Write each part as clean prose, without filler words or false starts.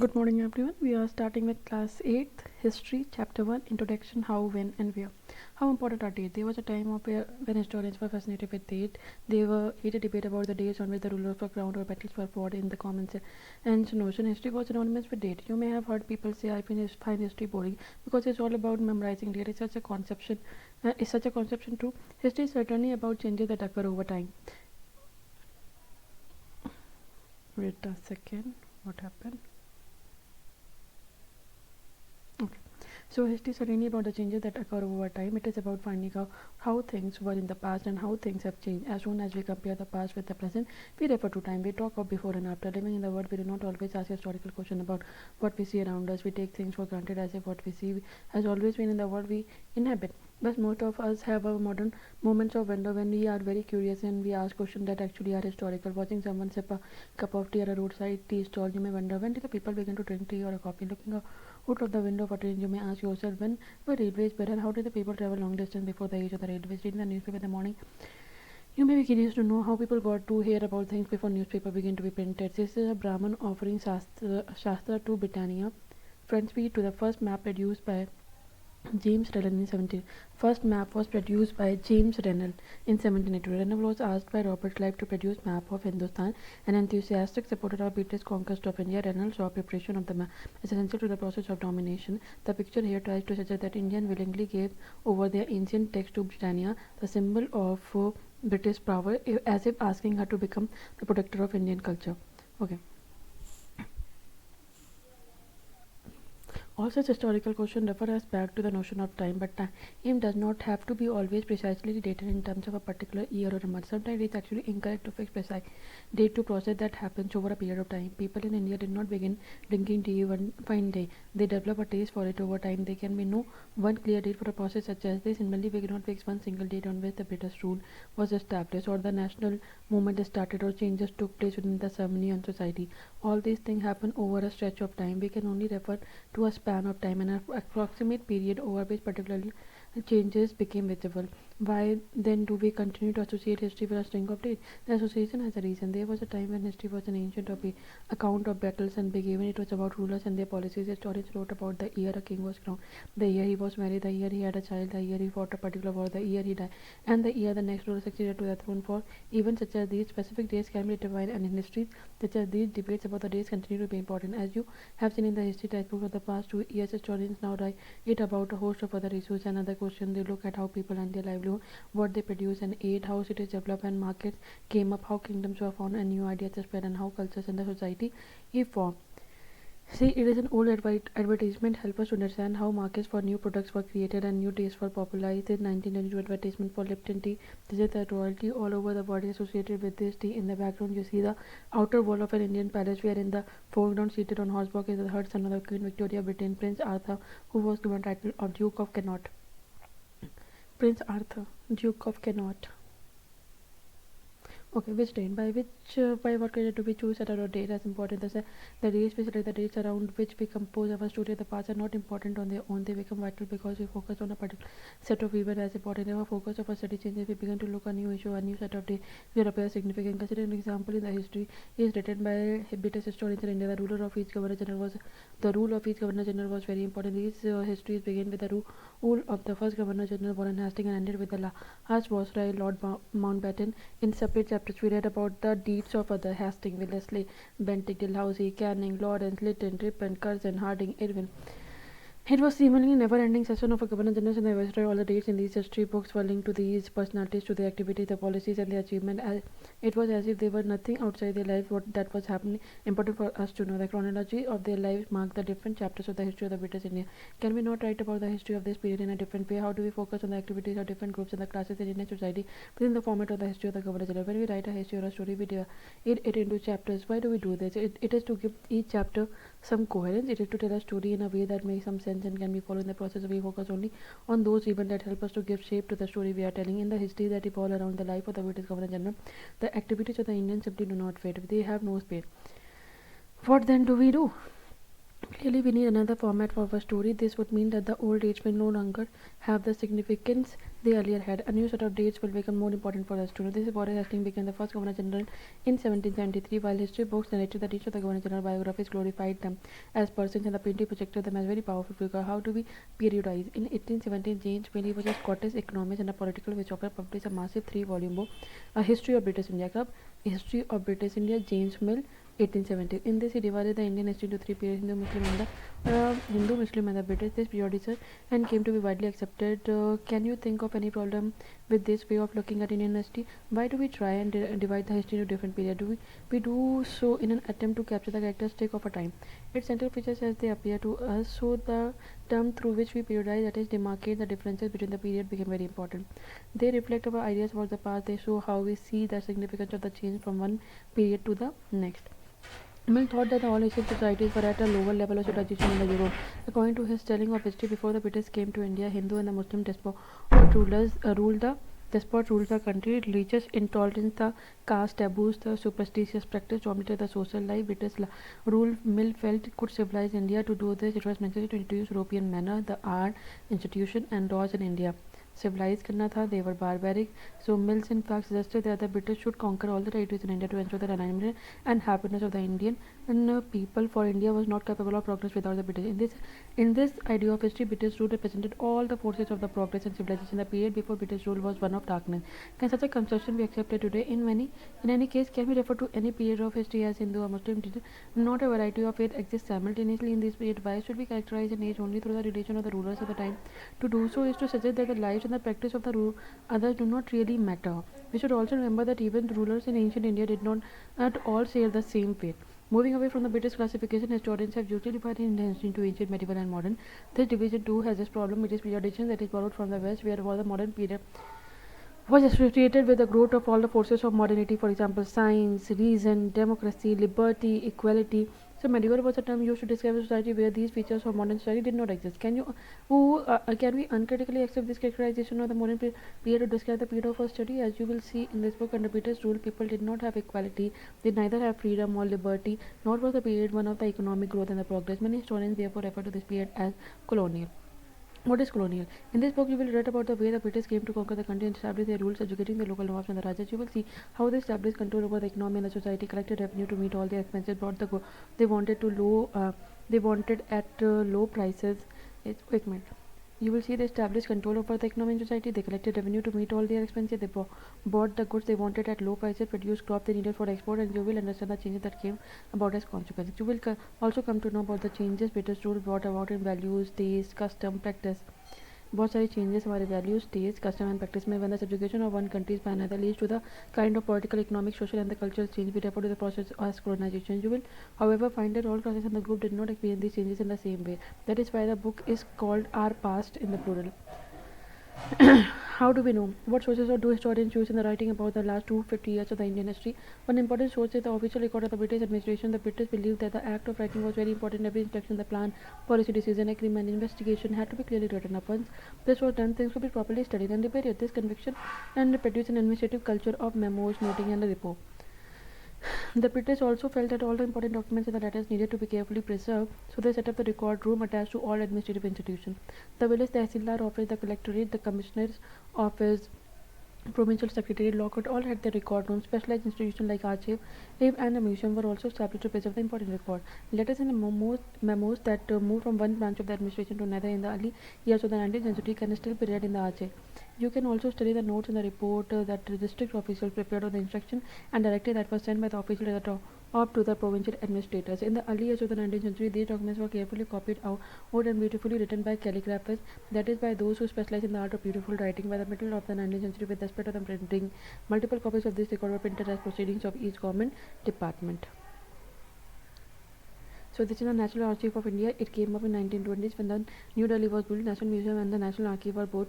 Good morning, everyone. We are starting with class 8th history, chapter 1, introduction, how, when, and where. How important are dates? There was a time when historians were fascinated with dates. They were heated debate about the days on which the rulers were crowned or battles were fought in the common sense. And notion history was synonymous with date. You may have heard people say, I find history boring because it's all about memorizing date. It's such a conception. Is such a conception true? History is certainly about changes that occur over time. Wait a second. What happened? Okay. So history is certainly about the changes that occur over time. It is about finding out how things were in the past and how things have changed. As soon as we compare the past with the present, we refer to time. We talk of before and after. Living in the world, we do not always ask historical questions about what we see around us. We take things for granted as if what we see has always been in the world we inhabit. But most of us have our modern moments of wonder when we are very curious and we ask questions that actually are historical. Watching someone sip a cup of tea at a roadside tea stall, you may wonder, when did the people begin to drink tea or a coffee? Looking out of the window of a train, you may ask yourself, when were railways better? How did the people travel long distance before the age of the railways? Reading the newspaper in the morning, you may be curious to know how people got to hear about things before newspaper began to be printed. This is a Brahman offering Shastra to Britannia. Front speed to the first map produced by James Rennell in 17. First map was produced by James Rennell in 1782. Rennell was asked by Robert Clive to produce map of Hindustan. An enthusiastic supporter of British conquest of India, Rennell saw preparation of the map as essential to the process of domination. The picture here tries to suggest that Indians willingly gave over their ancient text to Britannia, the symbol of British power, as if asking her to become the protector of Indian culture. Okay. All such historical questions refer us back to the notion of time, but time does not have to be always precisely dated in terms of a particular year or a month. Sometimes it's actually incorrect to fix precise date to process that happens over a period of time. People in India did not begin drinking tea one fine day. They develop a taste for it over time. There can be no one clear date for a process such as this. Similarly, we cannot fix one single date on which the British rule was established or the national movement started or changes took place within the ceremony and society. All these things happen over a stretch of time. We can only refer to a span of time and an approximate period over which particular changes became visible. Why then do we continue to associate history with a string of dates? The association has a reason. There was a time when history was an ancient account of battles and big events. It was about rulers and their policies. Historians wrote about the year a king was crowned, the year he was married, the year he had a child, the year he fought a particular war, the year he died, and the year the next ruler succeeded to the throne. For even such as these specific dates can be defined, and in history such as these debates about the dates continue to be important. As you have seen in the history textbook of the past 2 years, historians now write it about a host of other issues and other questions. They look at how people and their livelihood, what they produce and ate, how cities developed and markets came up, how kingdoms were found and new ideas spread, and how cultures in the society evolved. See, it is an old advertisement help us to understand how markets for new products were created and new tastes were popularized. In 1922 advertisement for Lipton tea, this is the royalty all over the world associated with this tea. In the background, you see the outer wall of an Indian palace, where in the foreground, seated on horseback, is the third son of the Queen Victoria, Britain, Prince Arthur, who was given title of Duke of Connaught. Prince Arthur, Duke of Connaught. Okay, which date? By what criteria do we choose that our date as important? The dates we select, the dates around which we compose our story of the past are not important on their own. They become vital because we focus on a particular set of events as important. If our focus of a study changes, we begin to look a new issue, a new set of dates will appear significant. Consider an example in the history is written by British historians in India. The rule of each governor general was very important. These histories begin with the rule of the first Governor General Warren Hastings and ended with the last Viceroy Lord Mountbatten. In separate chapters, we read about the deeds of other Hastings, Wellesley, Bentinck, Dalhousie, Canning, Lawrence, Lytton, Ripon, Curzon, Harding, Irwin. It was seemingly never-ending session of a governor general and the viceroy. All the dates in these history books were linked to these personalities, to their activities, their policies, and their achievement. It was as if they were nothing outside their lives. What that was happening, important for us to know. The chronology of their lives marked the different chapters of the history of the British India. Can we not write about the history of this period in a different way? How do we focus on the activities of different groups and the classes in Indian society within the format of the history of the governor general? When we write a history or a story, we divide it into chapters. Why do we do this? It is to give each chapter some coherence. It is to tell a story in a way that makes some sense and can be followed in the process. We focus only on those events that help us to give shape to the story we are telling. In the history that evolve around the life of the British Governor General, the activities of the Indians simply do not fit. They have no space. What then do we do? Clearly, we need another format for our story. This would mean that the old dates may no longer have the significance they earlier had. A new set of dates will become more important for us to know. This is Boris Hastings became the first Governor General in 1773, while history books narrated that each of the Governor General biographies glorified them as persons and the painting projected them as very powerful figures. How do we periodize? In 1817, James Bailey was a Scottish economist and a political witchhopper, published a massive three-volume book, A History of British India. Club, History of British India, James Mill, 1870. In this, he divided the Indian history into three periods: Hindu, Muslim, and the British. This periodicity and came to be widely accepted. Can you think of any problem with this way of looking at Indian history? Why do we try and divide the history into different periods? We do so in an attempt to capture the characteristic of a time, its central features as they appear to us. So the term through which we periodize, that is, demarcate the differences between the period, became very important. They reflect our ideas about the past. They show how we see the significance of the change from one period to the next. Mill thought that all Asian societies were at a lower level of civilization than the Europe. According to his telling of history, before the British came to India, Hindu and the Muslim despot ruled the country. Religious intolerance, the caste taboos, the superstitious practice dominated the social life. British rule, Mill felt, could civilize India. To do this, it was necessary to introduce European manner, the art, institution, and laws in India. Civilized करना था, they were barbaric. So Mills in fact suggested that the British should conquer all the territories in India to ensure the alignment and happiness of the Indian people, for India was not capable of progress without the British. In this idea of history, British rule represented all the forces of the progress and civilization. The period before British rule was one of darkness. Can such a conception be accepted today? In any case, can we refer to any period of history as Hindu or Muslim? Not a variety of it exists simultaneously in this period. Why should we characterize an age only through the relation of the rulers of the time? To do so is to suggest that the lives and the practice of the others do not really matter. We should also remember that even the rulers in ancient India did not at all share the same fate. Moving away from the British classification, historians have usually divided Indian history into ancient, medieval, and modern. This division too has this problem. It is periodization that is borrowed from the West, where the modern period was associated with the growth of all the forces of modernity, for example, science, reason, democracy, liberty, equality. So medieval was a term used to describe a society where these features of modern society did not exist. Can we uncritically accept this characterization of the modern period to describe the period of our study? As you will see in this book, under British rule, people did not have equality. They neither have freedom or liberty, nor was the period one of the economic growth and the progress. Many historians therefore refer to this period as colonial. What is colonial? In this book, you will read about the way the British came to conquer the country and establish their rules, educating the local Nawabs and the Rajas. You will see how they established control over the economy and the society, collected revenue to meet all their expenses, brought they wanted to low they wanted at low prices. Wait a minute. You will see they established control over the economy and society. They collected revenue to meet all their expenses. They bought the goods they wanted at low prices, produced crops they needed for export, and you will understand the changes that came about as consequences. You will also come to know about the changes British rule brought about in values, taste, custom, practice. बहुत सारी changes हमारे values taste custom and practice में when the subjugation of one country by another leads to the kind of political, economic, social and the cultural change we refer to the process as colonization. You will however find that all classes in the group did not experience these changes in the same way. That is why the book is called Our Past in the plural. How do we know? What sources do historians use in the writing about the last 250 years of the Indian history? One important source is the official record of the British administration. The British believed that the act of writing was very important. Every instruction, the plan, policy decision, agreement, investigation had to be clearly written up. Once this was done, things could be properly studied and debated. This conviction and produced an administrative culture of memos, noting, and a report. The British also felt that all the important documents and the letters needed to be carefully preserved, so they set up the record room attached to all administrative institutions. The village Tehsildar office, the collectorate, the commissioner's office, provincial secretariat, law court all had their record rooms. Specialized institutions like archive and a museum were also established to preserve the important record. Letters and memos that moved from one branch of the administration to another in the early years of the 19th century can still be read in the archive. You can also study the notes in the report that the district officials prepared on the instruction and directive that was sent by the official at the top to the provincial administrators. In the early years of the 19th century, these documents were carefully copied out and beautifully written by calligraphers, that is, by those who specialize in the art of beautiful writing. By the middle of the 19th century, with the spread of the printing, multiple copies of this record were printed as proceedings of each government department. So this is the National Archive of India. It came up in 1920s when the New Delhi was built. National Museum and the National Archive were both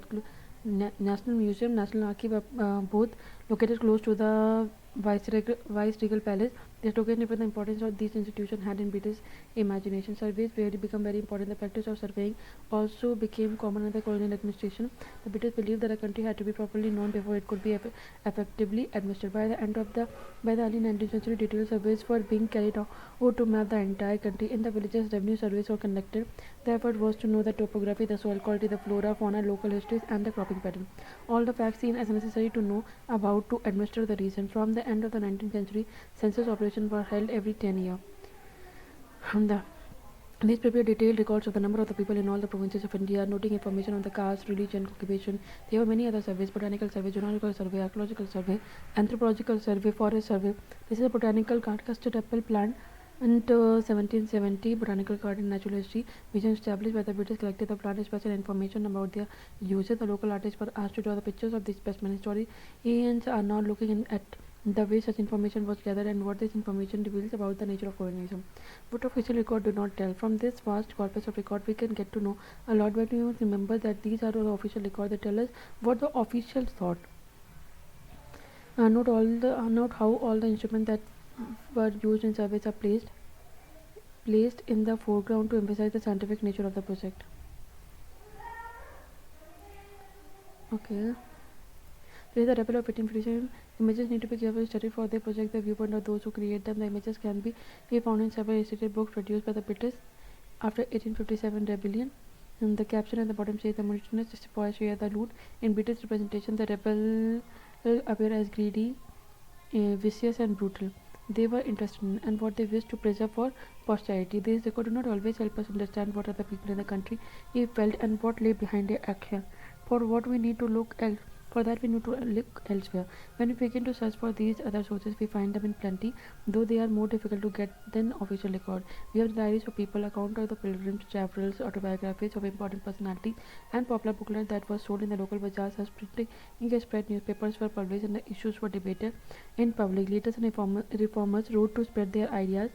National Archive are both located close to the Viceregal Palace. This token reflects the importance of these institutions had in British imagination. Surveys really become very important. The practice of surveying also became common in the colonial administration. The British believed that a country had to be properly known before it could be effectively administered. By the early 19th century, detailed surveys were being carried out to map the entire country. In the villages, revenue surveys were conducted. The effort was to know the topography, the soil quality, the flora, fauna, local histories, and the cropping pattern. All the facts seen as necessary to know about to administer the region. From the end of the 19th century, census operations were held every 10 years. The these prepare detailed records of the number of the people in all the provinces of India, noting information on the caste, religion, occupation. There were many other surveys: botanical survey, geological survey, archaeological survey, anthropological survey, forest survey. This is a botanical card, custard apple plant. And 1770 botanical garden natural history vision established by the British collected the plant special information about their uses. The local artists were asked to draw the pictures of these specimen. Historians are now looking at the way such information was gathered and what this information reveals about the nature of colonialism. What official record do not tell. From this vast corpus of record we can get to know a lot, but we must remember that these are the official records that tell us what the officials thought. Note how all the instruments that were used in surveys are placed in the foreground to emphasize the scientific nature of the project. Okay. There is a rebel of 1857. Images need to be carefully studied for their project. The viewpoint of those who create them. The images can be found in several illustrated books produced by the British after 1857 rebellion. And the caption at the bottom says the monotonous spoil share the loot. In British representation, the rebel appear as greedy, vicious, and brutal. They were interested in and what they wished to preserve for posterity. These records do not always help us understand what other people in the country felt and what lay behind their action. For what we need to look else. For that we need to look elsewhere. When we begin to search for these other sources, we find them in plenty, though they are more difficult to get than official record. We have diaries of people, accounts of the pilgrims, travels, autobiographies of important personalities, and popular booklets that were sold in the local bazaars as printing spread. Newspapers were published and the issues were debated in public. Leaders and reformers wrote to spread their ideas.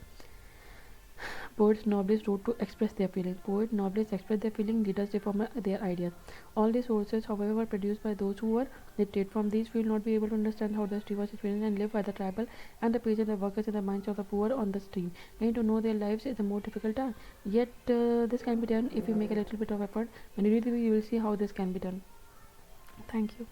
Poets, novelists wrote to express their feelings. Poets, novelists express their feelings. Leaders reform their ideas. All these sources, however, were produced by those who were literate. From these, we will not be able to understand how the history was experienced and lived by the tribal and the peasant, the workers, and the minds of the poor on the stream. Getting to know their lives is a more difficult task. Yet, this can be done if we make a little bit of effort. When you read the book, you will see how this can be done. Thank you.